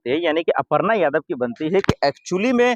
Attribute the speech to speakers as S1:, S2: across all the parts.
S1: बनती है, यानी कि अपर्णा यादव की बनती है कि एक्चुअली में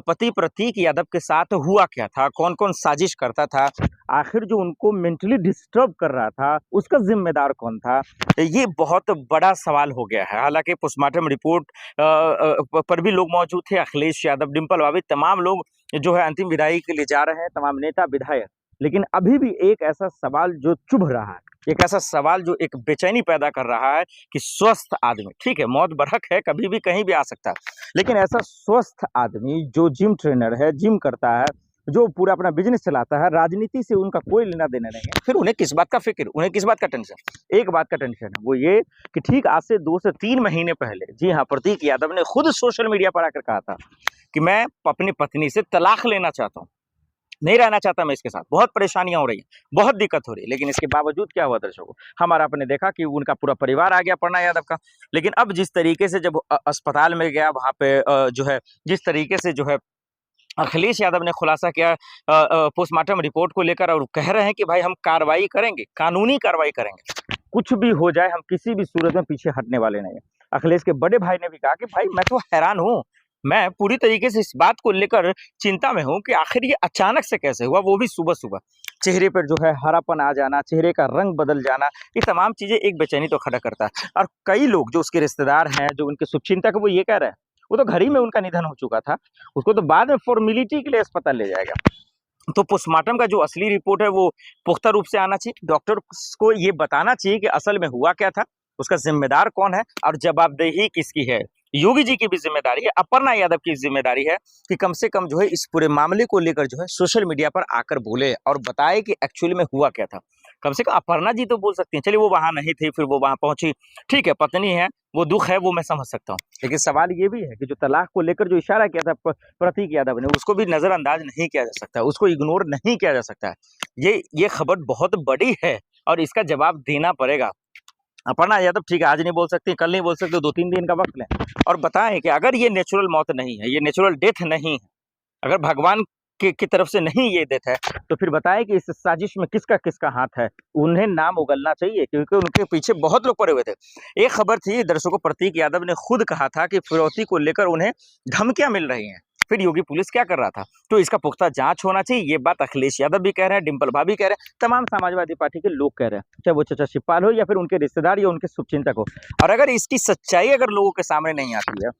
S1: पति प्रतीक यादव के साथ हुआ क्या था, कौन कौन साजिश करता था, आखिर जो उनको मेंटली डिस्टर्ब कर रहा था उसका जिम्मेदार कौन था। ये बहुत बड़ा सवाल हो गया है। हालांकि पोस्टमार्टम रिपोर्ट पर भी लोग मौजूद थे, अखिलेश यादव, डिम्पल भाभी, तमाम लोग जो है अंतिम विदाई के लिए जा रहे हैं, तमाम नेता विधायक। लेकिन अभी भी एक ऐसा सवाल जो चुभ रहा है, एक ऐसा सवाल जो एक बेचैनी पैदा कर रहा है कि स्वस्थ आदमी, ठीक है मौत बरहक है, कभी भी कहीं भी आ सकता है, लेकिन ऐसा स्वस्थ आदमी जो जिम ट्रेनर है, जिम करता है, जो पूरा अपना बिजनेस चलाता है, राजनीति से उनका कोई लेना देना नहीं है, फिर उन्हें किस बात का फिक्र, उन्हें किस बात का टेंशन। एक बात का टेंशन है, वो ये कि ठीक आज से 2 से 3 महीने पहले, जी हाँ, प्रतीक यादव ने खुद सोशल मीडिया पर आकर कहा था कि मैं अपनी पत्नी से तलाक लेना चाहता हूँ, नहीं रहना चाहता मैं इसके साथ, बहुत परेशानियां हो रही हैं, बहुत दिक्कत हो रही है। लेकिन इसके बावजूद क्या हुआ दर्शकों, हमारा आपने देखा कि उनका पूरा परिवार आ गया अपर्णा यादव का। लेकिन अब जिस तरीके से जब अस्पताल में गया, वहां पे जो है जिस तरीके से जो है अखिलेश यादव ने खुलासा किया पोस्टमार्टम रिपोर्ट को लेकर, और कह रहे हैं कि भाई हम कार्रवाई करेंगे, कानूनी कार्रवाई करेंगे, कुछ भी हो जाए हम किसी भी सूरत में पीछे हटने वाले नहीं है। अखिलेश के बड़े भाई ने भी कहा कि भाई मैं तो हैरान हूँ, मैं पूरी तरीके से इस बात को लेकर चिंता में हूँ कि आखिर ये अचानक से कैसे हुआ, वो भी सुबह सुबह। चेहरे पर जो है हरापन आ जाना, चेहरे का रंग बदल जाना, ये तमाम चीजें एक बेचैनी तो खड़ा करता है। और कई लोग जो उसके रिश्तेदार हैं, जो उनके शुभचिंतक, वो ये कह रहे हैं वो तो घर ही में उनका निधन हो चुका था, उसको तो बाद में फॉर्मेलिटी के लिए अस्पताल ले जाएगा। तो पोस्टमार्टम का जो असली रिपोर्ट है वो पुख्ता रूप से आना चाहिए, डॉक्टर को ये बताना चाहिए कि असल में हुआ क्या था, उसका जिम्मेदार कौन है और जवाबदेही किसकी है। योगी जी की भी जिम्मेदारी है, अपर्णा यादव की जिम्मेदारी है कि कम से कम जो है इस पूरे मामले को लेकर जो है सोशल मीडिया पर आकर बोले और बताए कि एक्चुअली में हुआ क्या था। कम से कम अपर्णा जी तो बोल सकती हैं, चलिए वो वहां नहीं थी, फिर वो वहां पहुंची, ठीक है, पत्नी है, वो दुख है, वो मैं समझ सकता हूँ। लेकिन सवाल ये भी है कि जो तलाक को लेकर जो इशारा किया था प्रतीक यादव ने, उसको भी नजरअंदाज नहीं किया जा सकता, उसको इग्नोर नहीं किया जा सकता है। ये खबर बहुत बड़ी है और इसका जवाब देना पड़ेगा। अपर्णा यादव ठीक है, आज नहीं बोल सकती, कल नहीं बोल सकते, 2-3 दिन का वक्त लें और बताएं कि अगर ये नेचुरल मौत नहीं है, ये नेचुरल डेथ नहीं है, अगर भगवान की तरफ से नहीं ये डेथ है, तो फिर बताएं कि इस साजिश में किसका किसका हाथ है। उन्हें नाम उगलना चाहिए क्योंकि उनके पीछे बहुत लोग पड़े हुए थे। एक खबर थी दर्शकों, प्रतीक यादव ने खुद कहा था कि फिरौती को लेकर उन्हें धमकियां मिल रही हैं, फिर योगी पुलिस क्या कर रहा था, तो इसका पुख्ता जांच होना चाहिए। ये बात अखिलेश यादव भी कह रहे हैं, डिम्पल भाभी कह रहे हैं, तमाम समाजवादी पार्टी के लोग कह रहे हैं, चाहे वो चाचा शिवपाल हो या फिर उनके रिश्तेदार या उनके शुभचिंतक हो। और अगर इसकी सच्चाई अगर लोगों के सामने नहीं आती है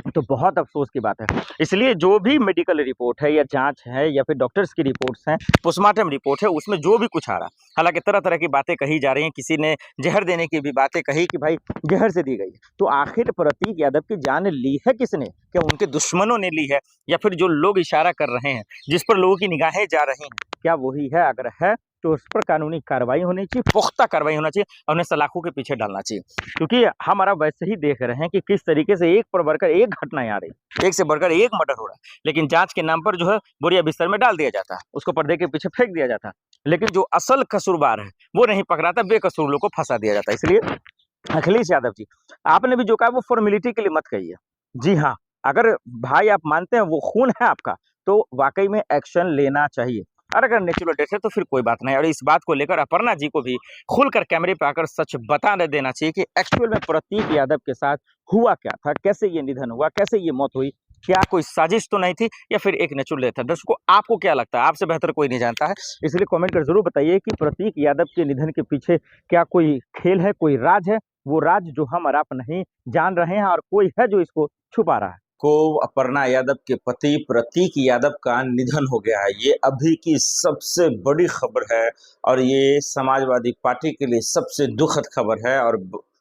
S1: तो बहुत अफसोस की बात है। इसलिए जो भी मेडिकल रिपोर्ट है या जांच है या फिर डॉक्टर्स की रिपोर्ट्स हैं, पोस्टमार्टम रिपोर्ट है, उसमें जो भी कुछ आ रहा, हालांकि तरह तरह की बातें कही जा रही हैं, किसी ने जहर देने की भी बातें कही कि भाई जहर से दी गई, तो आखिर प्रतीक यादव की जान ली है किसने? क्या उनके दुश्मनों ने ली है या फिर जो लोग इशारा कर रहे हैं, जिस पर लोगों की निगाहें जा रही हैं, क्या वही है? अगर है तो उस पर कानूनी कार्रवाई होनी चाहिए, पुख्ता कार्रवाई होना चाहिए और उन्हें सलाखों के पीछे डालना चाहिए। क्योंकि हमारा वैसे ही देख रहे हैं कि किस तरीके से एक पर बढ़कर एक घटनाएं आ रही, एक से बढ़कर एक मर्डर हो रहा है, लेकिन जांच के नाम पर जो है बोरिया बिस्तर में डाल दिया जाता है, उसको पर्दे के पीछे फेंक दिया जाता है, लेकिन जो असल कसूरवार है वो नहीं पकड़ाता, बेकसूर लोग को फंसा दिया जाता है। इसलिए अखिलेश यादव जी, आपने भी जो कहा वो फॉर्मेलिटी के लिए मत कहिए। जी हाँ, अगर भाई आप मानते हैं वो खून है आपका, तो वाकई में एक्शन लेना चाहिए, और अगर नेचुरल डेथ है तो फिर कोई बात नहीं। और इस बात को लेकर अपर्णा जी को भी खुलकर कैमरे पे आकर सच बता देना चाहिए कि एक्चुअल में प्रतीक यादव के साथ हुआ क्या था, कैसे ये निधन हुआ, कैसे ये मौत हुई, क्या कोई साजिश तो नहीं थी या फिर एक नेचुरल डेथ है। दर्शकों आपको क्या लगता है? आपसे बेहतर कोई नहीं जानता है, इसलिए कमेंट कर जरूर बताइए कि प्रतीक यादव के निधन के पीछे क्या कोई खेल है, कोई राज है, वो राज जो हम और आप नहीं जान रहे हैं, और कोई है जो इसको छुपा रहा है।
S2: को अपर्णा यादव के पति प्रतीक यादव का निधन हो गया है। ये अभी की सबसे बड़ी खबर है और ये समाजवादी पार्टी के लिए सबसे दुखद खबर है और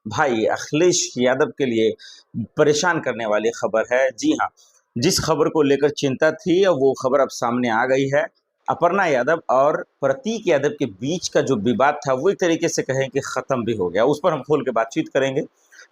S2: भाई अखिलेश यादव के लिए परेशान करने वाली खबर है। जी हाँ, जिस खबर को लेकर चिंता थी वो खबर अब सामने आ गई है। अपर्णा यादव और प्रतीक यादव के बीच का जो विवाद था वो एक तरीके से कहें कि ख़त्म भी हो गया, उस पर हम खोल के बातचीत करेंगे।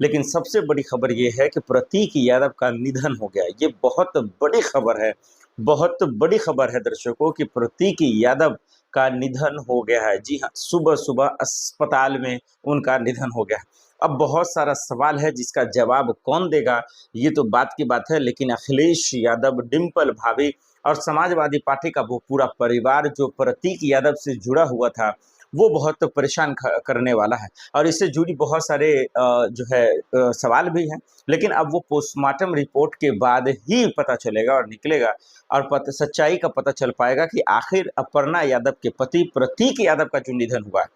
S2: लेकिन सबसे बड़ी खबर ये है कि प्रतीक यादव का निधन हो गया। ये बहुत बड़ी खबर है, बहुत बड़ी खबर है दर्शकों कि प्रतीक यादव का निधन हो गया है। जी हाँ, सुबह सुबह अस्पताल में उनका निधन हो गया। अब बहुत सारा सवाल है जिसका जवाब कौन देगा, ये तो बात की बात है। लेकिन अखिलेश यादव, डिम्पल भाभी और समाजवादी पार्टी का वो पूरा परिवार जो प्रतीक यादव से जुड़ा हुआ था, वो बहुत परेशान करने वाला है। और इससे जुड़ी बहुत सारे जो है सवाल भी हैं, लेकिन अब वो पोस्टमार्टम रिपोर्ट के बाद ही पता चलेगा और निकलेगा, और सच्चाई का पता चल पाएगा कि आखिर अपर्णा यादव के पति प्रतीक यादव का जो निधन हुआ है,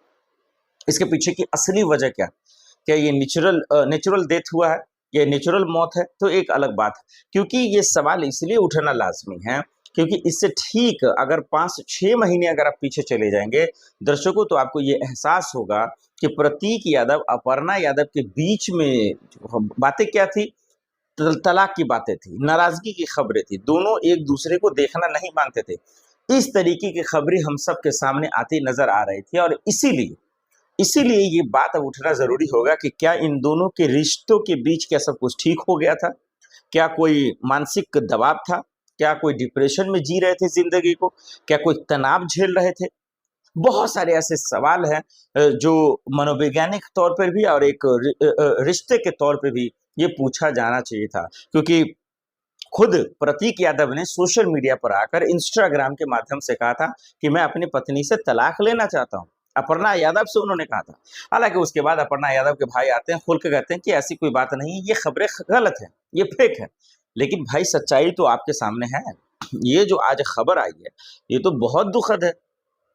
S2: इसके पीछे की असली वजह क्या है। क्या ये नेचुरल डेथ हुआ है, ये नेचुरल मौत है, तो एक अलग बात है। क्योंकि ये सवाल इसलिए उठना लाजमी है क्योंकि इससे ठीक अगर 5-6 महीने अगर आप पीछे चले जाएंगे दर्शकों, तो आपको ये एहसास होगा कि प्रतीक यादव अपर्णा यादव के बीच में बातें क्या थी। तलाक की बातें थी, नाराजगी की खबरें थी, दोनों एक दूसरे को देखना नहीं मांगते थे। इस तरीके की खबरें हम सब के सामने आती नजर आ रही थी, और इसीलिए इसीलिए ये बात अब उठना जरूरी होगा कि क्या इन दोनों के रिश्तों के बीच क्या सब कुछ ठीक हो गया था, क्या कोई मानसिक दबाव था, क्या कोई डिप्रेशन में जी रहे थे जिंदगी को, क्या कोई तनाव झेल रहे थे। बहुत सारे ऐसे सवाल हैं जो मनोवैज्ञानिक तौर पर भी और एक रिश्ते के तौर पे भी ये पूछा जाना चाहिए था। क्योंकि खुद प्रतीक यादव ने सोशल मीडिया पर आकर इंस्टाग्राम के माध्यम से कहा था कि मैं अपनी पत्नी से तलाक लेना चाहता हूं। अपर्णा यादव से उन्होंने कहा था। हालांकि उसके बाद अपर्णा यादव के भाई आते हैं, खुल के कहते हैं कि ऐसी कोई बात नहीं है, ये खबरें गलत है, ये फेक है। लेकिन भाई सच्चाई तो आपके सामने है। ये जो आज खबर आई है ये तो बहुत दुखद है।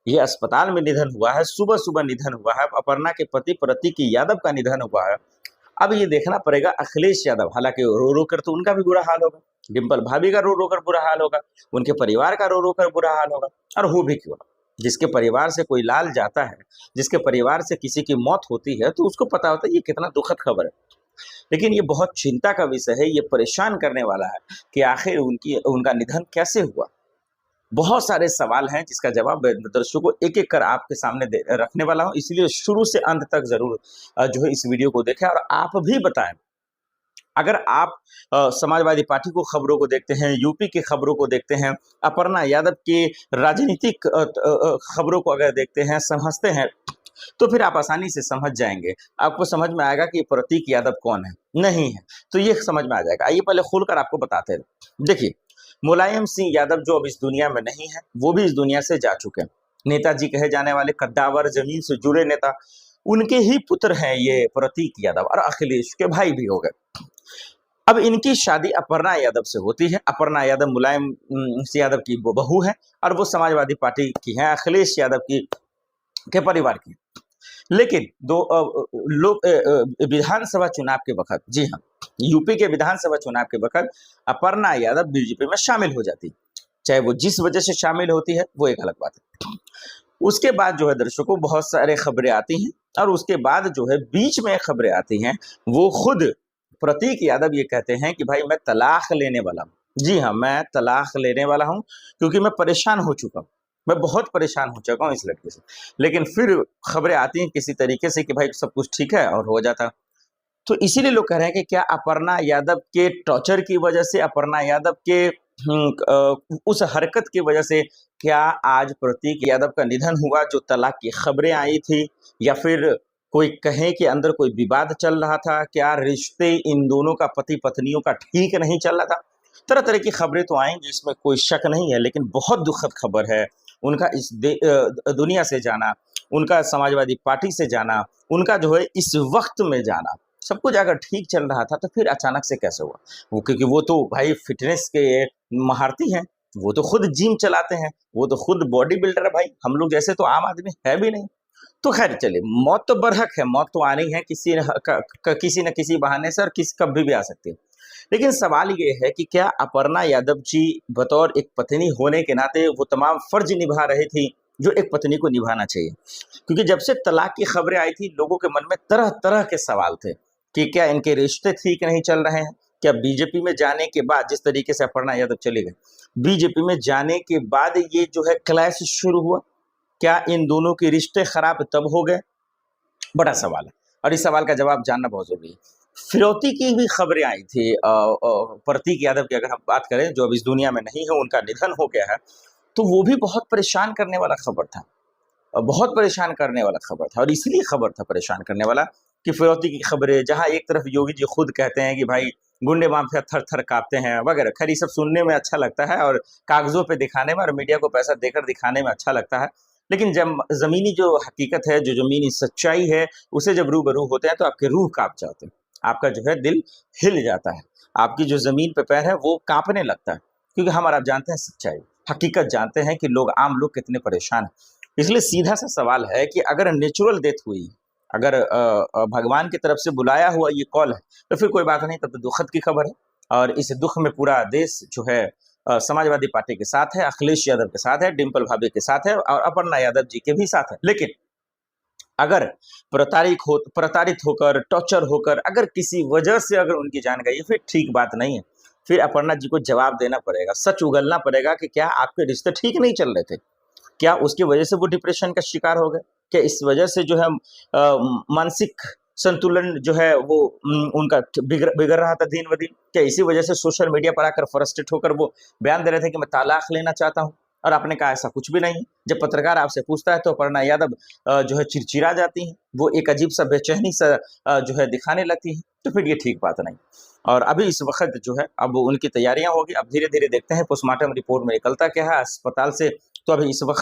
S2: ये अस्पताल में निधन हुआ है, सुबह सुबह निधन हुआ है, अपर्णा के पति प्रतीक यादव का निधन हुआ है। अब ये देखना पड़ेगा अखिलेश यादव, हालांकि रो रो कर तो उनका भी बुरा हाल होगा, डिम्पल भाभी का रो रो कर बुरा हाल होगा, उनके परिवार का रो रो कर बुरा हाल होगा। और हो भी क्यों ना, जिसके परिवार से कोई लाल जाता है, जिसके परिवार से किसी की मौत होती है, तो उसको पता होता है ये कितना दुखद खबर है। लेकिन ये बहुत चिंता का विषय है, ये परेशान करने वाला है कि आखिर उनका निधन कैसे हुआ। बहुत सारे सवाल हैं जिसका जवाब दर्शकों एक एक कर आपके सामने रखने वाला हूं, इसलिए शुरू से अंत तक जरूर जो है इस वीडियो को देखें, और आप भी बताएं। अगर आप समाजवादी पार्टी को खबरों को देखते हैं, यूपी की खबरों को देखते हैं, अपर्णा यादव की राजनीतिक खबरों को अगर देखते हैं, समझते हैं, तो फिर आप आसानी से समझ जाएंगे। आपको समझ में आएगा कि प्रतीक यादव कौन है, नहीं है, तो ये समझ में आ जाएगा। आइए पहले खुलकर आपको बताते हैं। देखिए, मुलायम सिंह यादव जो अब इस दुनिया में नहीं है, वो भी इस दुनिया से जा चुके हैं। नेताजी कहे जाने वाले कद्दावर, जमीन से जुड़े नेता, उनके ही पुत्र हैं ये प्रतीक यादव, और अखिलेश के भाई भी हो गए। अब इनकी शादी अपर्णा यादव से होती है। अपर्णा यादव मुलायम सिंह यादव की बहू है, और वो समाजवादी पार्टी की है, अखिलेश यादव की के परिवार की। लेकिन लोग विधानसभा चुनाव के वक्त, जी हाँ, यूपी के विधानसभा चुनाव के वक्त अपर्णा यादव बीजेपी में शामिल हो जाती। चाहे वो जिस वजह से शामिल होती है वो एक अलग बात है। उसके बाद जो है दर्शकों बहुत सारे खबरें आती हैं, और उसके बाद जो है बीच में खबरें आती हैं, वो खुद प्रतीक यादव ये कहते हैं कि भाई मैं तलाक लेने वाला हूँ। जी हाँ, मैं तलाक लेने वाला हूँ क्योंकि मैं परेशान हो चुका हूँ, मैं बहुत परेशान हो चुका हूँ इस लड़के से। लेकिन फिर खबरें आती हैं किसी तरीके से कि भाई सब कुछ ठीक है, और हो जाता। तो इसीलिए लोग कह रहे हैं कि क्या अपर्णा यादव के टॉर्चर की वजह से, अपर्णा यादव के उस हरकत की वजह से क्या आज प्रतीक यादव का निधन हुआ, जो तलाक की खबरें आई थी, या फिर कोई कहे कि अंदर कोई विवाद चल रहा था, क्या रिश्ते इन दोनों का, पति पत्नियों का ठीक नहीं चल रहा था। तरह तरह की खबरें तो आएंगी, इसमें कोई शक नहीं है, लेकिन बहुत दुखद खबर है उनका इस दुनिया से जाना, उनका समाजवादी पार्टी से जाना, उनका जो है इस वक्त में जाना। सब कुछ अगर ठीक चल रहा था तो फिर अचानक से कैसे हुआ। वो क्योंकि वो तो भाई फिटनेस के महारती हैं, वो तो खुद जिम चलाते हैं, वो तो खुद बॉडी बिल्डर है भाई, हम लोग जैसे तो आम आदमी है भी नहीं। तो खैर चलिए, मौत तो बरहक है, मौत तो आनी है किसी न किसी बहाने से, और कभी भी आ सकती है। लेकिन सवाल ये है कि क्या अपर्णा यादव जी बतौर एक पत्नी होने के नाते वो तमाम फर्ज निभा रही थी जो एक पत्नी को निभाना चाहिए। क्योंकि जब से तलाक की खबरें आई थी, लोगों के मन में तरह तरह के सवाल थे कि क्या इनके रिश्ते ठीक नहीं चल रहे हैं, क्या बीजेपी में जाने के बाद, जिस तरीके से अपर्णा यादव चले गए, बीजेपी में जाने के बाद ये जो है क्लैश शुरू हुआ, क्या इन दोनों के रिश्ते खराब तब हो गए। बड़ा सवाल है, और इस सवाल का जवाब जानना बहुत जरूरी है। फिरौती की भी खबरें आई थी प्रतीक यादव की, अगर हम बात करें, जो अब इस दुनिया में नहीं है, उनका निधन हो गया है, तो वो भी बहुत परेशान करने वाला खबर था, बहुत परेशान करने वाला खबर था। और इसलिए खबर था परेशान करने वाला कि फिरौती की खबरें, जहां एक तरफ योगी जी खुद कहते हैं कि भाई गुंडे माफिया थर थर कांपते हैं वगैरह। खैर ये सब सुनने में अच्छा लगता है, और कागजों पे दिखाने में और मीडिया को पैसा देकर दिखाने में अच्छा लगता है, लेकिन जब ज़मीनी जो हकीकत है, जो ज़मीनी सच्चाई है, उसे जब रूबरू होते हैं तो आपकी रूह काँप जाती है। आपका जो है दिल हिल जाता है। आपकी जो ज़मीन पे पैर है वो काँपने लगता है। क्योंकि हम और आप जानते हैं सच्चाई, हकीकत जानते हैं कि आम लोग कितने परेशान हैं। इसलिए सीधा-सा सवाल है कि अगर नेचुरल डेथ हुई, अगर भगवान की तरफ से बुलाया हुआ ये कॉल है, तो फिर कोई बात नहीं, तब तो दुखद की खबर है। और इस दुख में पूरा देश जो है समाजवादी पार्टी के साथ है, अखिलेश यादव के साथ है, डिंपल भाभी के साथ है और अपर्णा यादव जी के भी साथ है। लेकिन अगर प्रताड़ित होकर, टॉर्चर होकर अगर किसी वजह से अगर उनकी जान गई है, फिर ठीक बात नहीं है। फिर अपर्णा जी को जवाब देना पड़ेगा, सच उगलना पड़ेगा कि क्या आपके रिश्ते ठीक नहीं चल रहे थे? क्या उसकी वजह से वो डिप्रेशन का शिकार हो गए? क्या इस वजह से जो है मानसिक संतुलन जो है वो उनका बिगड़ रहा था दिन ब दिन? क्या इसी वजह से सोशल मीडिया पर आकर फ्रस्ट्रेट होकर वो बयान दे रहे थे कि मैं तलाक लेना चाहता हूँ? और आपने कहा ऐसा कुछ भी नहीं है। जब पत्रकार आपसे पूछता है तो अपर्णा यादव जो है चिड़चिड़ा जाती हैं, वो एक अजीब-सा बेचैनी सा जो है दिखाने लगती हैं, तो फिर ये ठीक बात नहीं। और अभी इस वक़्त जो है अब उनकी तैयारियाँ होगी, अब धीरे-धीरे देखते हैं पोस्टमार्टम रिपोर्ट में निकलता क्या है अस्पताल से। तो अभी इस वक़्त